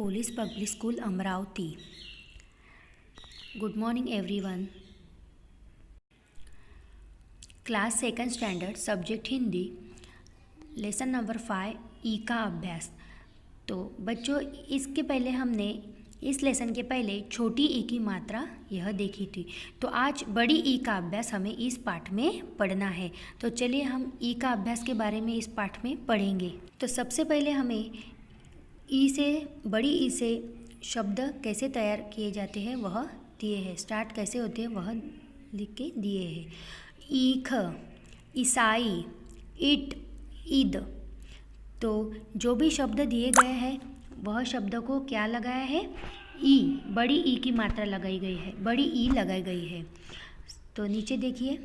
Police public school Amravati. Good morning everyone. Class second standard subject Hindi, lesson number 5 ई का अभ्यास। तो बच्चों, इसके पहले हमने इस लेसन के पहले छोटी ई की मात्रा यह देखी थी। तो आज बड़ी ई का अभ्यास हमें इस पाठ में पढ़ना है। तो चलिए हम ई का अभ्यास के बारे में इस पाठ में पढ़ेंगे। तो सबसे पहले हमें ई से, बड़ी ई से शब्द कैसे तैयार किए जाते हैं वह दिए हैं, स्टार्ट कैसे होते हैं वह लिख के दिए हैं। ईख, ईसाई, इट, ईद। तो जो भी शब्द दिए गए हैं वह शब्द को क्या लगाया है, ई, बड़ी ई की मात्रा लगाई गई है, बड़ी ई लगाई गई है। तो नीचे देखिए,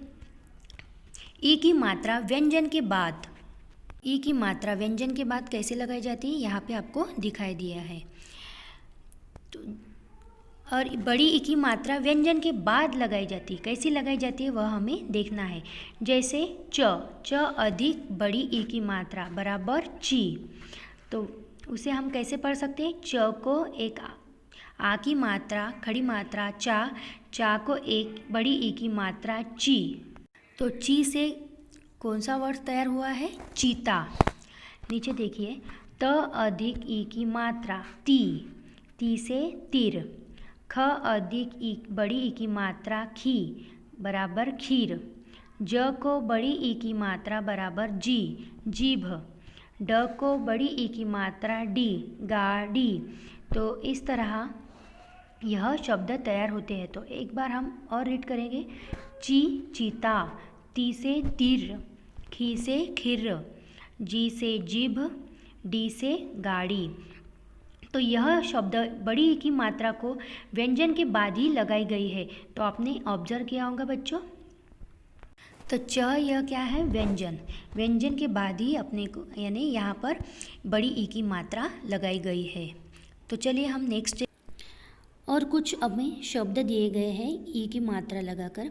ई की मात्रा व्यंजन के बाद, ई की मात्रा व्यंजन के बाद कैसे लगाई जाती है यहाँ पे आपको दिखाई दिया है। तो और बड़ी ई की मात्रा व्यंजन के बाद लगाई जाती है, कैसी लगाई जाती है वह हमें देखना है। जैसे च अधिक बड़ी ई की मात्रा बराबर ची। तो उसे हम कैसे पढ़ सकते हैं, च को एक आ की मात्रा खड़ी मात्रा चा को एक बड़ी ई की मात्रा ची। तो ची से कौन सा वर्ड तैयार हुआ है, चीता। नीचे देखिए, त अधिक ई की मात्रा ती से तीर। ख अधिक ई बड़ी ई की मात्रा खी बराबर खीर। ज को बड़ी ई की मात्रा बराबर जी, जीभ। ड को बड़ी ई की मात्रा डी, गाड़ी। तो इस तरह यह शब्द तैयार होते हैं। तो एक बार हम और रीड करेंगे। चीता, ती से तीर, खी से खिर, जी से जीभ, डी से गाड़ी। तो यह शब्द बड़ी ई की मात्रा को व्यंजन के बाद ही लगाई गई है। तो आपने ऑब्जर्व किया होगा बच्चों। तो च यह क्या है, व्यंजन, व्यंजन के बाद ही अपने को यानी यहाँ पर बड़ी ई की मात्रा लगाई गई है। तो चलिए हम नेक्स्ट और कुछ हमें शब्द दिए गए हैं ई की मात्रा लगाकर।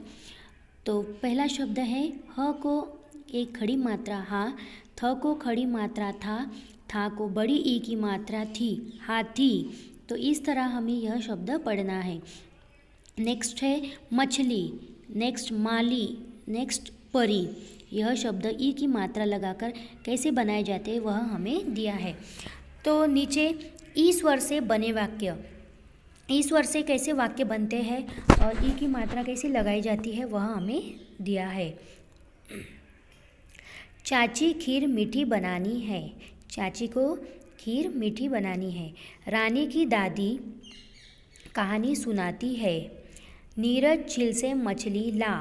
तो पहला शब्द है ह को एक खड़ी मात्रा हा, थ को खड़ी मात्रा था को बड़ी ई की मात्रा थी, हाथी। तो इस तरह हमें यह शब्द पढ़ना है। नेक्स्ट है मछली, नेक्स्ट माली, नेक्स्ट परी। यह शब्द ई की मात्रा लगाकर कैसे बनाए जाते हैं वह हमें दिया है। तो नीचे ई स्वर से बने वाक्य, ई स्वर से कैसे वाक्य बनते हैं और ई की मात्रा कैसे लगाई जाती है वह हमें दिया है। चाची खीर मीठी बनानी है, चाची को खीर मीठी बनानी है। रानी की दादी कहानी सुनाती है। नीरज झील से मछली ला,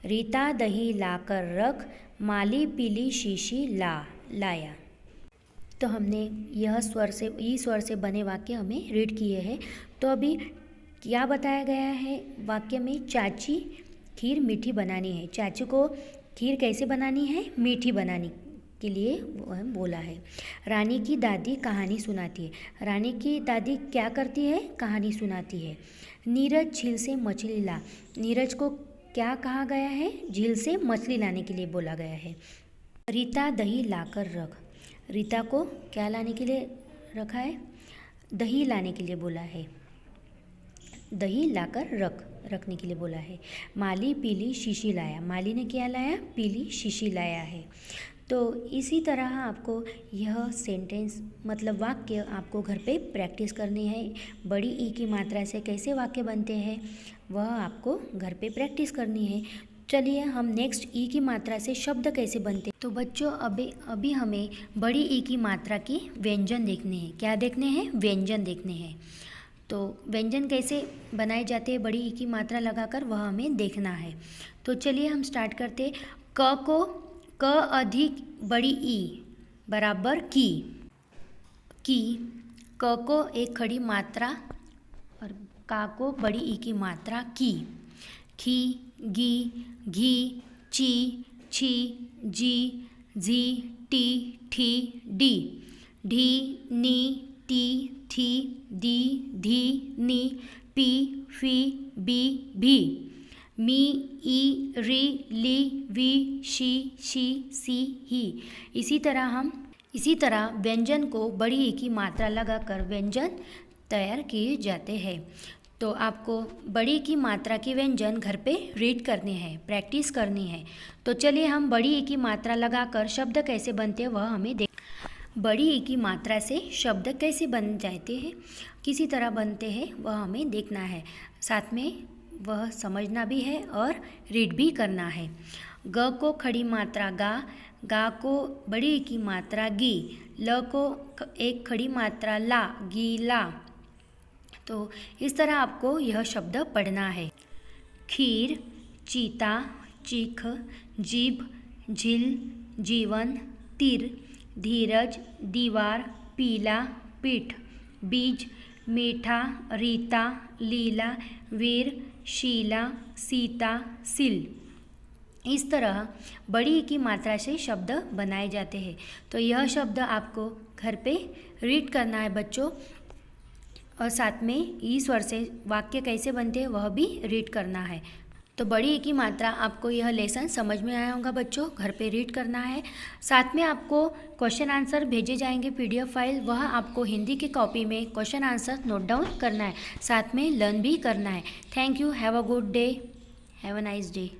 रीता दही लाकर रख, माली पीली शीशी लाया। तो हमने यह स्वर से, ई स्वर से बने वाक्य हमें रीड किए हैं। तो अभी क्या बताया गया है वाक्य में, चाची खीर मीठी बनानी है। चाची को खीर कैसे बनानी है, मीठी बनाने के लिए वह बोला है। रानी की दादी कहानी सुनाती है, रानी की दादी क्या करती है, कहानी सुनाती है। नीरज झील से मछली ला, नीरज को क्या कहा गया है, झील से मछली लाने के लिए बोला गया है। रीता दही लाकर रख, रीता को क्या लाने के लिए रखा है, दही लाने के लिए बोला है, दही लाकर रखने के लिए बोला है। माली पीली शीशी लाया, माली ने क्या लाया, पीली शीशी लाया है। तो इसी तरह आपको यह सेंटेंस मतलब वाक्य आपको घर पे प्रैक्टिस करनी है। बड़ी ई की मात्रा से कैसे वाक्य बनते हैं वह आपको घर पे प्रैक्टिस करनी है। चलिए हम नेक्स्ट ई की मात्रा से शब्द कैसे बनते हैं। तो बच्चों अभी हमें बड़ी ई की मात्रा की व्यंजन देखने हैं। क्या देखने हैं, व्यंजन देखने हैं। तो व्यंजन कैसे बनाए जाते हैं बड़ी ई की मात्रा लगाकर वह हमें देखना है। तो चलिए हम स्टार्ट करते। क को क अधिक बड़ी ई बराबर की, क को एक खड़ी मात्रा और का को बड़ी ई की मात्रा की। खी, गी, घी, ची, छी, जी, झी, टी, ठी, डी। ढी, नी, टी, थी, दी, धी, नी, पी, फी, बी, भी। मी, ई, री, ली, वी, शी, सी, ही। इसी तरह हम इसी तरह व्यंजन को बड़ी ई की मात्रा लगाकर व्यंजन तैयार किए जाते हैं। तो आपको बड़ी की मात्रा के व्यंजन घर पे रीड करने हैं, प्रैक्टिस करनी है। तो चलिए हम बड़ी ई की मात्रा लगाकर शब्द कैसे बनते हैं वह हमें देख। बड़ी ई की मात्रा से शब्द कैसे बन जाते हैं, किसी तरह बनते हैं वह हमें देखना है, साथ में वह समझना भी है और रीड भी करना है। ग को खड़ी मात्रा गा, गा को बड़ी ई की मात्रा गी, ल को एक खड़ी मात्रा ला, गीला। तो इस तरह आपको यह शब्द पढ़ना है। खीर, चीता, चीख, जीभ, झील, जीवन, तीर, धीरज, दीवार, पीला, पीठ, बीज, मीठा, रीता, लीला, वीर, शीला, सीता, सिल। इस तरह बड़ी ई की मात्रा से शब्द बनाए जाते हैं। तो यह शब्द आपको घर पे रीड करना है बच्चों, और साथ में ई स्वर से वाक्य कैसे बनते हैं वह भी रीड करना है। तो बड़ी ई की मात्रा आपको यह लेसन समझ में आया होगा बच्चों, घर पे रीड करना है। साथ में आपको क्वेश्चन आंसर भेजे जाएंगे PDF फाइल, वह आपको हिंदी की कॉपी में क्वेश्चन आंसर नोट डाउन करना है, साथ में लर्न भी करना है। Thank you, have a good day, have a nice day.